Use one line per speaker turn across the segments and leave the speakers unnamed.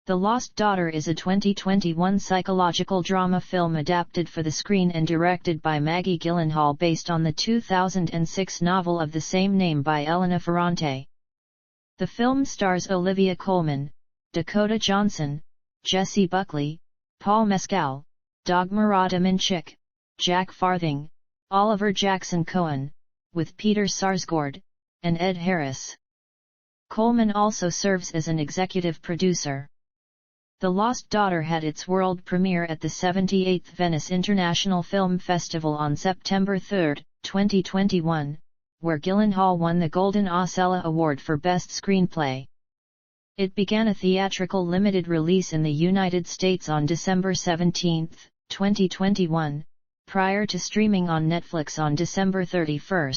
The Lost Daughter is a 2021 psychological drama film adapted for the screen and directed by Maggie Gyllenhaal based on the 2006 novel of the same name by Elena Ferrante. The film stars Olivia Colman, Dakota Johnson, Jessie Buckley, Paul Mescal, Dagmar Dominchik, Jack Farthing, Oliver Jackson Cohen, with Peter Sarsgaard, and Ed Harris. Coleman also serves as an executive producer. The Lost Daughter had its world premiere at the 78th Venice International Film Festival on September 3, 2021, where Gyllenhaal won the Golden Osella Award for Best Screenplay. It began a theatrical limited release in the United States on December 17, 2021, prior to streaming on Netflix on December 31.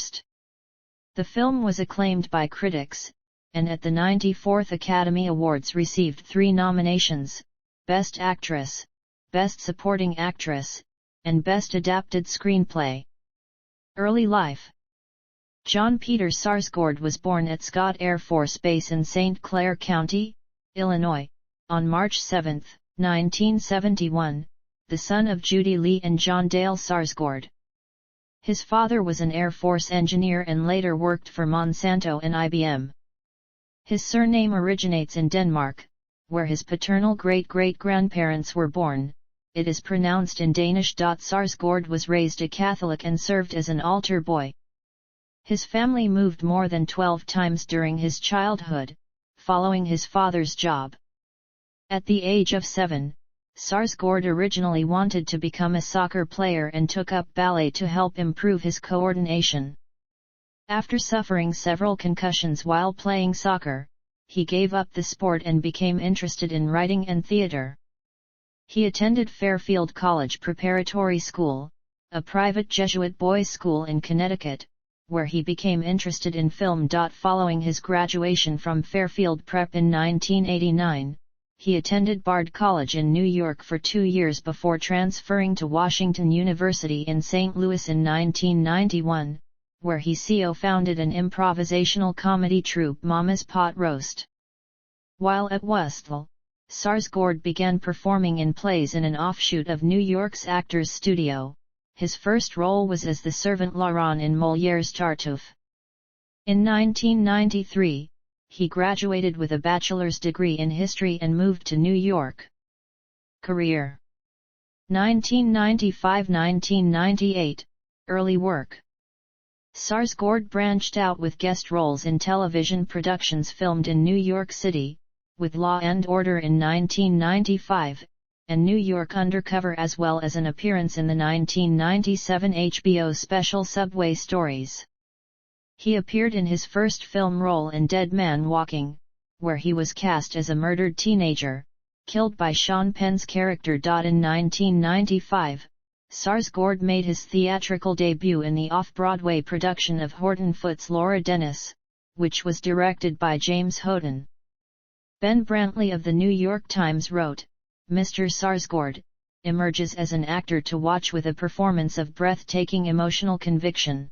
The film was acclaimed by critics, and at the 94th Academy Awards received 3 nominations: Best Actress, Best Supporting Actress, and Best Adapted Screenplay. Early life. John Peter Sarsgaard was born at Scott Air Force Base in St. Clair County, Illinois, on March 7, 1971, the son of Judy Lee and John Dale Sarsgaard. His father was an Air Force engineer and later worked for Monsanto and IBM. His surname originates in Denmark, where his paternal great-great-grandparents were born. It is pronounced in Danish. Sarsgaard was raised a Catholic and served as an altar boy. His family moved more than 12 times during his childhood, following his father's job. At the age of 7, Sarsgaard originally wanted to become a soccer player and took up ballet to help improve his coordination. After suffering several concussions while playing soccer, he gave up the sport and became interested in writing and theater. He attended Fairfield College Preparatory School, a private Jesuit boys' school in Connecticut, where he became interested in film. Following his graduation from Fairfield Prep in 1989, he attended Bard College in New York for 2 years before transferring to Washington University in St. Louis in 1991. Where he co-founded an improvisational comedy troupe, Mama's Pot Roast. While at Westall, Sarsgaard began performing in plays in an offshoot of New York's Actors Studio. His first role was as the servant Laurent in Molière's Tartuffe. In 1993, he graduated with a bachelor's degree in history and moved to New York. Career. 1995–1998, early work. Sarsgaard branched out with guest roles in television productions filmed in New York City, with Law and Order in 1995, and New York Undercover, as well as an appearance in the 1997 HBO special Subway Stories. He appeared in his first film role in Dead Man Walking, where he was cast as a murdered teenager, killed by Sean Penn's character. In 1995, Sarsgaard made his theatrical debut in the off-Broadway production of Horton Foote's Laura Dennis, which was directed by James Houghton. Ben Brantley of the New York Times wrote, "Mr. Sarsgaard emerges as an actor to watch with a performance of breathtaking emotional conviction."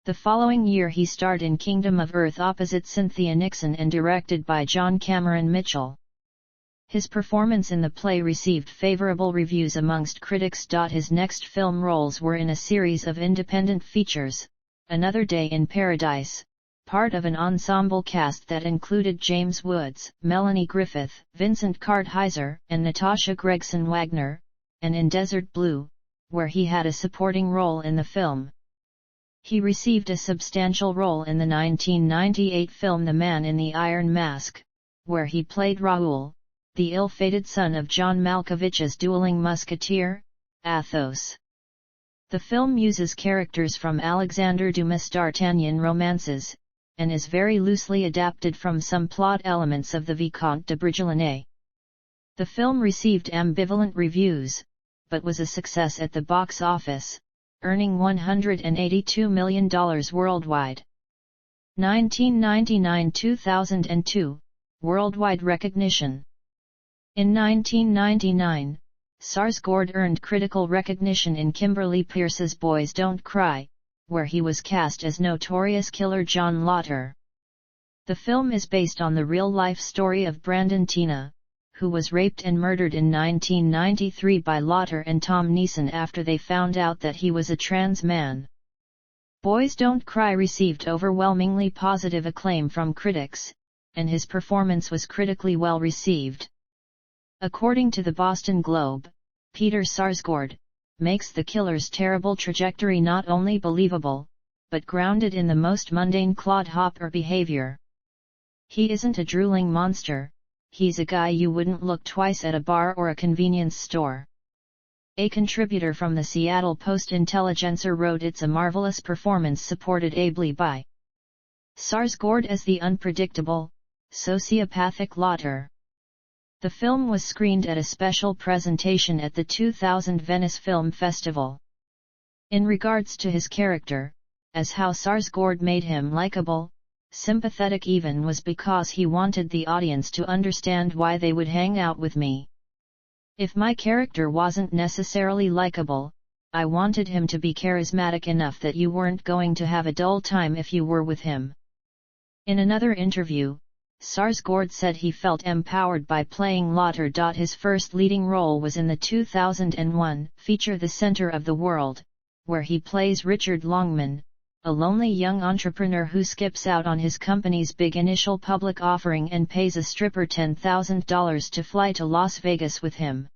The following year he starred in Kingdom of Earth opposite Cynthia Nixon and directed by John Cameron Mitchell. His performance in the play received favorable reviews amongst critics. His next film roles were in a series of independent features, Another Day in Paradise, part of an ensemble cast that included James Woods, Melanie Griffith, Vincent Kartheiser, and Natasha Gregson Wagner, and in Desert Blue, where he had a supporting role in the film. He received a substantial role in the 1998 film The Man in the Iron Mask, where he played Raoul, the ill-fated son of John Malkovich's dueling musketeer, Athos. The film uses characters from Alexandre Dumas' D'Artagnan romances, and is very loosely adapted from some plot elements of the Vicomte de Brigillonnet. The film received ambivalent reviews, but was a success at the box office, earning $182 million worldwide. 1999–2002, worldwide recognition. In 1999, Sarsgaard earned critical recognition in Kimberly Peirce's Boys Don't Cry, where he was cast as notorious killer John Lauter. The film is based on the real-life story of Brandon Teena, who was raped and murdered in 1993 by Lotter and Tom Neeson after they found out that he was a trans man. Boys Don't Cry received overwhelmingly positive acclaim from critics, and his performance was critically well received. According to the Boston Globe, Peter Sarsgaard makes the killer's terrible trajectory not only believable, but grounded in the most mundane clodhopper behavior. He isn't a drooling monster, he's a guy you wouldn't look twice at a bar or a convenience store. A contributor from the Seattle Post-Intelligencer wrote it's a marvelous performance supported ably by Sarsgaard as the unpredictable, sociopathic Lotter. The film was screened at a special presentation at the 2000 Venice Film Festival. In regards to his character, as how Sarsgaard made him likable, sympathetic even was because he wanted the audience to understand why they would hang out with me. If my character wasn't necessarily likable, I wanted him to be charismatic enough that you weren't going to have a dull time if you were with him. In another interview, Sarsgaard said he felt empowered by playing Lotter. His first leading role was in the 2001 feature The Center of the World, where he plays Richard Longman, a lonely young entrepreneur who skips out on his company's big initial public offering and pays a stripper $10,000 to fly to Las Vegas with him.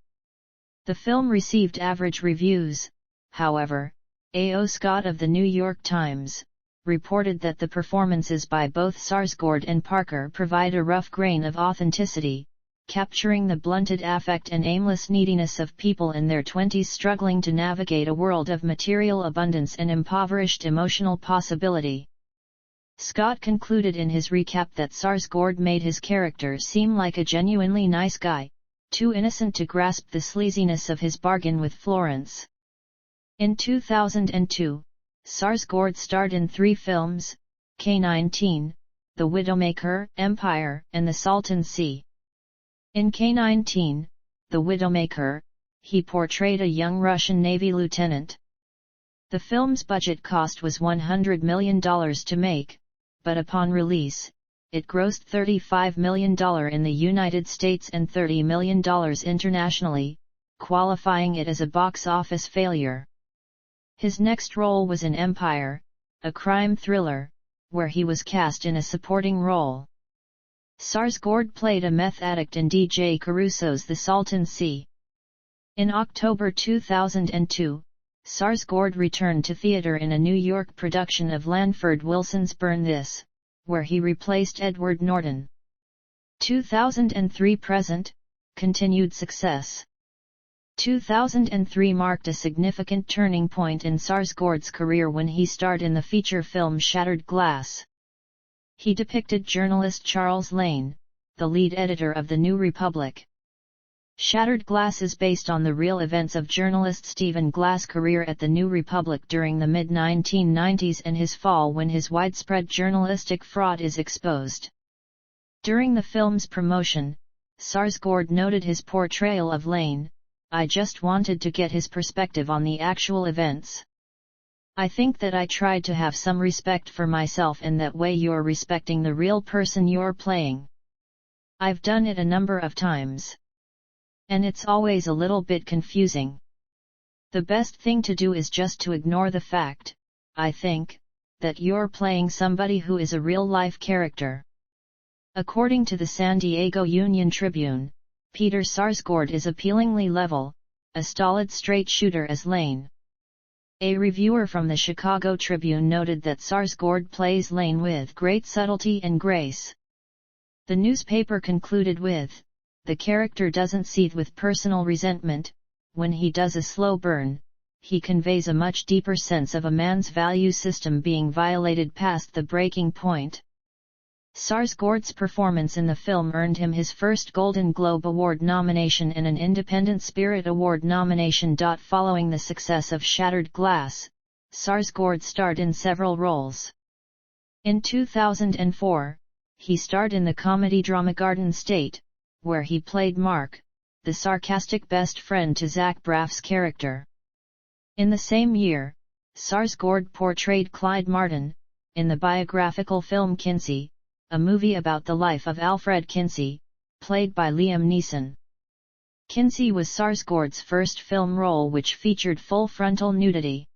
The film received average reviews, however. A.O. Scott of the New York Times reported that the performances by both Sarsgaard and Parker provide a rough grain of authenticity, capturing the blunted affect and aimless neediness of people in their 20s struggling to navigate a world of material abundance and impoverished emotional possibility. Scott concluded in his recap that Sarsgaard made his character seem like a genuinely nice guy, too innocent to grasp the sleaziness of his bargain with Florence. In 2002, Sarsgaard starred in 3 films, K-19, The Widowmaker, Empire, and The Salton Sea. In K-19, The Widowmaker, he portrayed a young Russian Navy lieutenant. The film's budget cost was $100 million to make, but upon release, it grossed $35 million in the United States and $30 million internationally, qualifying it as a box office failure. His next role was in Empire, a crime thriller, where he was cast in a supporting role. Sarsgaard played a meth addict in DJ Caruso's The Salton Sea. In October 2002, Sarsgaard returned to theater in a New York production of Lanford Wilson's Burn This, where he replaced Edward Norton. 2003 present, continued success. 2003 marked a significant turning point in Sarsgaard's career when he starred in the feature film Shattered Glass. He depicted journalist Charles Lane, the lead editor of The New Republic. Shattered Glass is based on the real events of journalist Stephen Glass' career at The New Republic during the mid-1990s and his fall when his widespread journalistic fraud is exposed. During the film's promotion, Sarsgaard noted his portrayal of Lane, "I just wanted to get his perspective on the actual events. I think that I tried to have some respect for myself and that way you're respecting the real person you're playing. I've done it a number of times. And it's always a little bit confusing. The best thing to do is just to ignore the fact, I think, that you're playing somebody who is a real-life character." According to the San Diego Union Tribune, Peter Sarsgaard is appealingly level, a stolid straight shooter as Lane. A reviewer from the Chicago Tribune noted that Sarsgaard plays Lane with great subtlety and grace. The newspaper concluded with, "The character doesn't seethe with personal resentment. When he does a slow burn, he conveys a much deeper sense of a man's value system being violated past the breaking point." Sarsgaard's performance in the film earned him his first Golden Globe Award nomination and an Independent Spirit Award nomination. Following the success of Shattered Glass, Sarsgaard starred in several roles. In 2004, he starred in the comedy drama Garden State, where he played Mark, the sarcastic best friend to Zach Braff's character. In the same year, Sarsgaard portrayed Clyde Martin, in the biographical film Kinsey, a movie about the life of Alfred Kinsey, played by Liam Neeson. Kinsey was Sarsgaard's first film role which featured full frontal nudity.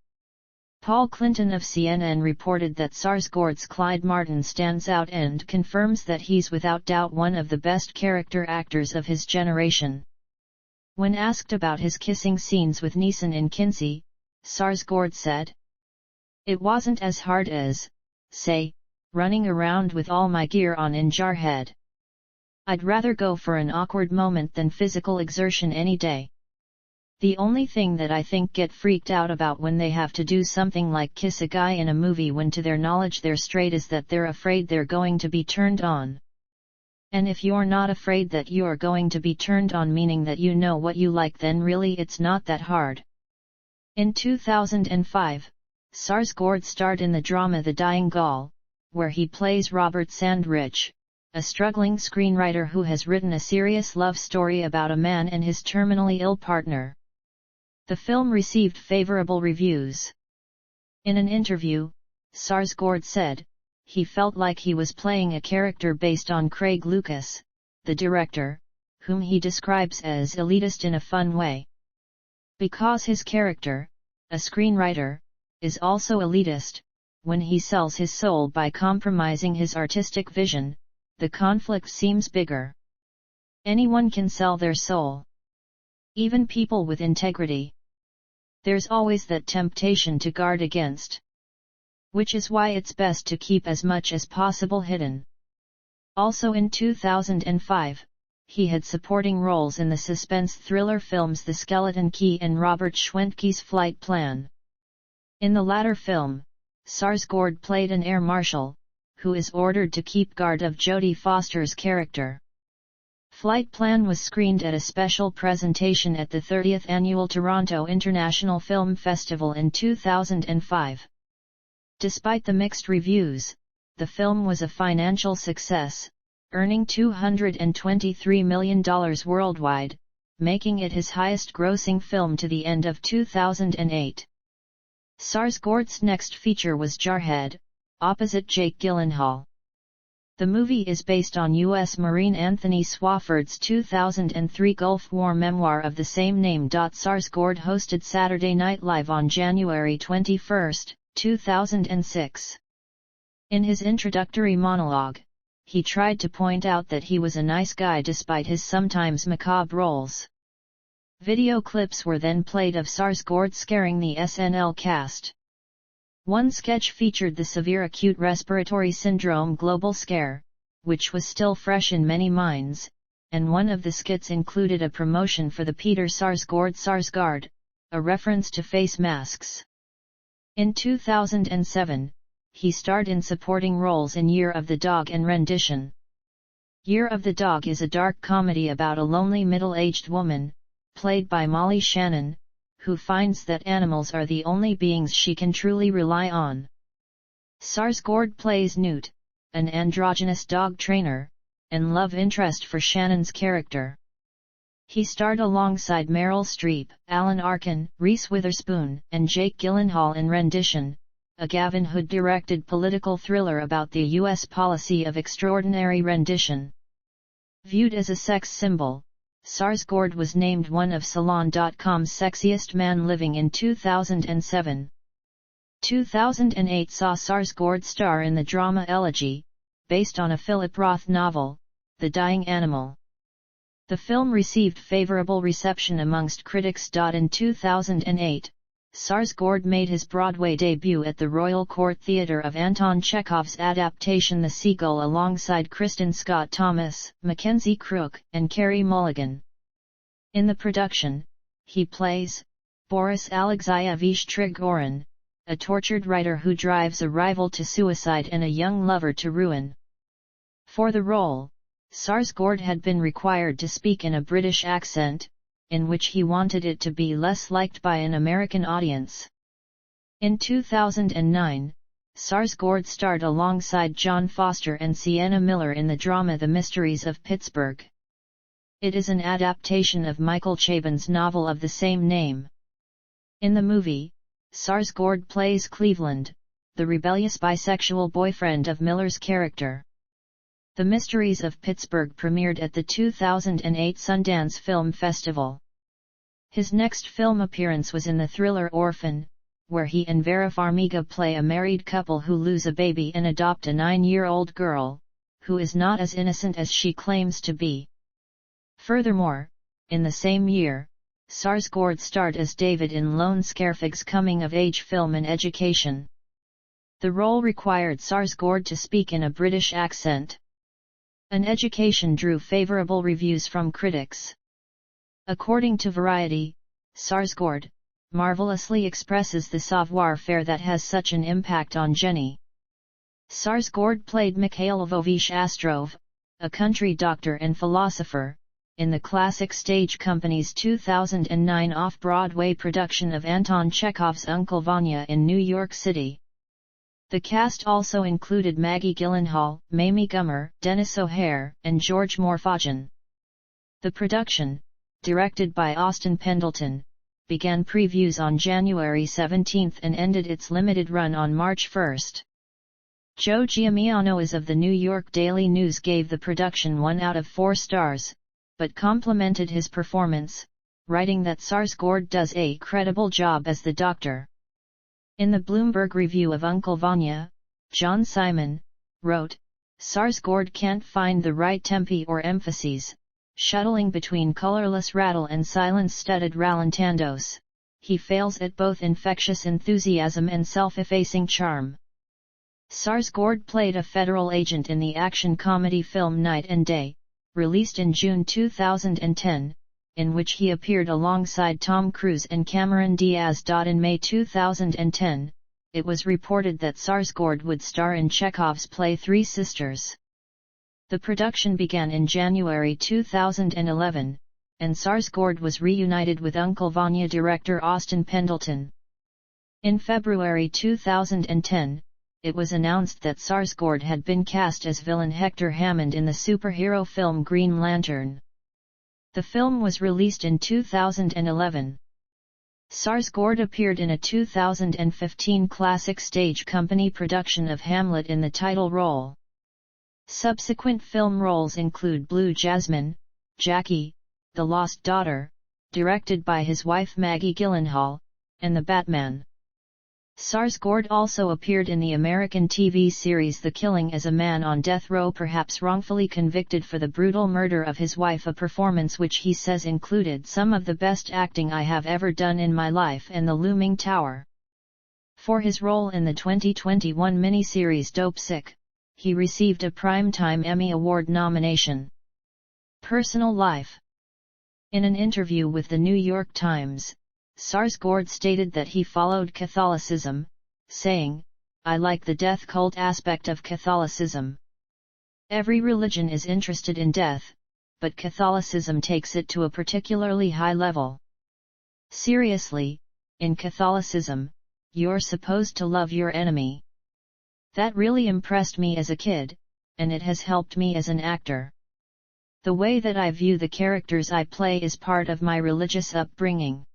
Paul Clinton of CNN reported that Sarsgaard's Clyde Martin stands out and confirms that he's without doubt one of the best character actors of his generation. When asked about his kissing scenes with Neeson in Kinsey, Sarsgaard said, "It wasn't as hard as, say, running around with all my gear on in Jarhead. I'd rather go for an awkward moment than physical exertion any day. The only thing that I think get freaked out about when they have to do something like kiss a guy in a movie when to their knowledge they're straight is that they're afraid they're going to be turned on. And if you're not afraid that you're going to be turned on, meaning that you know what you like, then really it's not that hard." In 2005, Sarsgaard starred in the drama The Dying Gaul, where he plays Robert Sandrich, a struggling screenwriter who has written a serious love story about a man and his terminally ill partner. The film received favorable reviews. In an interview, Sarsgaard said, he felt like he was playing a character based on Craig Lucas, the director, whom he describes as elitist in a fun way. Because his character, a screenwriter, is also elitist, when he sells his soul by compromising his artistic vision, the conflict seems bigger. Anyone can sell their soul. Even people with integrity. There's always that temptation to guard against. Which is why it's best to keep as much as possible hidden. Also in 2005, he had supporting roles in the suspense thriller films The Skeleton Key and Robert Schwentke's Flight Plan. In the latter film, Sarsgaard played an air marshal, who is ordered to keep guard of Jodie Foster's character. Flight Plan was screened at a special presentation at the 30th Annual Toronto International Film Festival in 2005. Despite the mixed reviews, the film was a financial success, earning $223 million worldwide, making it his highest-grossing film to the end of 2008. Sarsgaard's next feature was Jarhead, opposite Jake Gyllenhaal. The movie is based on U.S. Marine Anthony Swafford's 2003 Gulf War memoir of the same name. Sarsgaard hosted Saturday Night Live on January 21, 2006. In his introductory monologue, he tried to point out that he was a nice guy despite his sometimes macabre roles. Video clips were then played of Sarsgaard scaring the SNL cast. One sketch featured the severe acute respiratory syndrome global scare, which was still fresh in many minds, and one of the skits included a promotion for the Peter Sarsgaard, a reference to face masks. In 2007, he starred in supporting roles in Year of the Dog and Rendition. Year of the Dog is a dark comedy about a lonely middle-aged woman, played by Molly Shannon, who finds that animals are the only beings she can truly rely on. Sarsgaard plays Newt, an androgynous dog trainer, and love interest for Shannon's character. He starred alongside Meryl Streep, Alan Arkin, Reese Witherspoon, and Jake Gyllenhaal in Rendition, a Gavin Hood-directed political thriller about the U.S. policy of extraordinary rendition. Viewed as a sex symbol, Sarsgaard was named one of Salon.com's sexiest man living in 2007. 2008 saw Sarsgaard star in the drama Elegy, based on a Philip Roth novel, The Dying Animal. The film received favorable reception amongst critics. In 2008, Sarsgaard made his Broadway debut at the Royal Court Theatre of Anton Chekhov's adaptation The Seagull alongside Kristen Scott Thomas, Mackenzie Crook, and Carey Mulligan. In the production, he plays Boris Alexeyevich Trigorin, a tortured writer who drives a rival to suicide and a young lover to ruin. For the role, Sarsgaard had been required to speak in a British accent, in which he wanted it to be less liked by an American audience. In 2009, Sarsgaard starred alongside John Foster and Sienna Miller in the drama The Mysteries of Pittsburgh. It is an adaptation of Michael Chabon's novel of the same name. In the movie, Sarsgaard plays Cleveland, the rebellious bisexual boyfriend of Miller's character. The Mysteries of Pittsburgh premiered at the 2008 Sundance Film Festival. His next film appearance was in the thriller Orphan, where he and Vera Farmiga play a married couple who lose a baby and adopt a 9-year-old girl, who is not as innocent as she claims to be. Furthermore, in the same year, Sarsgaard starred as David in Lone Scarfig's coming-of-age film An Education. The role required Sarsgaard to speak in a British accent. An Education drew favourable reviews from critics. According to Variety, Sarsgaard marvellously expresses the savoir-faire that has such an impact on Jenny. Sarsgaard played Mikhail Lvovich Astrov, a country doctor and philosopher, in the Classic Stage Company's 2009 off-Broadway production of Anton Chekhov's Uncle Vanya in New York City. The cast also included Maggie Gyllenhaal, Mamie Gummer, Dennis O'Hare, and George Morfajan. The production, directed by Austin Pendleton, began previews on January 17 and ended its limited run on March 1. Joe Giamiano of the New York Daily News gave the production 1 out of 4 stars, but complimented his performance, writing that Sarsgaard does a credible job as the Doctor. In the Bloomberg review of Uncle Vanya, John Simon wrote, "Sarsgaard can't find the right tempi or emphases, shuttling between colorless rattle and silence-studded rallentandos. He fails at both infectious enthusiasm and self-effacing charm." Sarsgaard played a federal agent in the action comedy film Night and Day, released in June 2010, in which he appeared alongside Tom Cruise and Cameron Diaz. In May 2010, it was reported that Sarsgaard would star in Chekhov's play Three Sisters. The production began in January 2011, and Sarsgaard was reunited with Uncle Vanya director Austin Pendleton. In February 2010, it was announced that Sarsgaard had been cast as villain Hector Hammond in the superhero film Green Lantern. The film was released in 2011. Sarsgaard appeared in a 2015 Classic Stage Company production of Hamlet in the title role. Subsequent film roles include Blue Jasmine, Jackie, The Lost Daughter, directed by his wife Maggie Gyllenhaal, and The Batman. Sarsgaard also appeared in the American TV series The Killing as a Man on Death Row, perhaps wrongfully convicted for the brutal murder of his wife, a performance which he says included some of the best acting I have ever done in my life, and The Looming Tower. For his role in the 2021 miniseries Dopesick, he received a Primetime Emmy Award nomination. Personal life. In an interview with the New York Times, Sarsgaard stated that he followed Catholicism, saying, "I like the death cult aspect of Catholicism. Every religion is interested in death, but Catholicism takes it to a particularly high level. Seriously, in Catholicism, you're supposed to love your enemy. That really impressed me as a kid, and it has helped me as an actor. The way that I view the characters I play is part of my religious upbringing.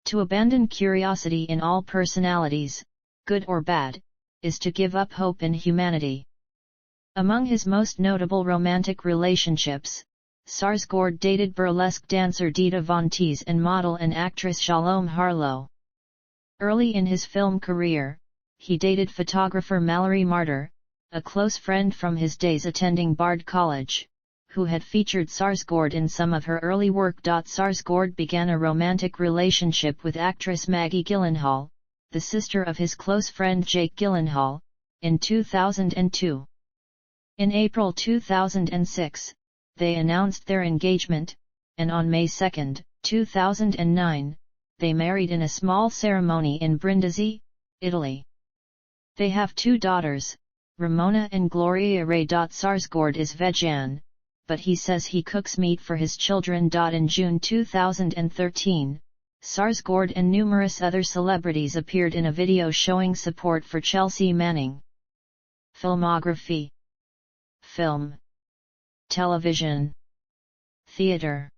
To abandon curiosity in all personalities, good or bad, is to give up hope in humanity." Among his most notable romantic relationships, Sarsgaard dated burlesque dancer Dita Von Teese and model and actress Shalom Harlow. Early in his film career, he dated photographer Mallory Marder, a close friend from his days attending Bard College, who had featured Sarsgaard in some of her early work. Sarsgaard began a romantic relationship with actress Maggie Gyllenhaal, the sister of his close friend Jake Gyllenhaal, in 2002. In April 2006, they announced their engagement, and on May 2, 2009, they married in a small ceremony in Brindisi, Italy. They have 2 daughters, Ramona and Gloria Ray. Sarsgaard is vegan, but he says he cooks meat for his children. In June 2013, Sarsgaard and numerous other celebrities appeared in a video showing support for Chelsea Manning. Filmography. Film, television, theater.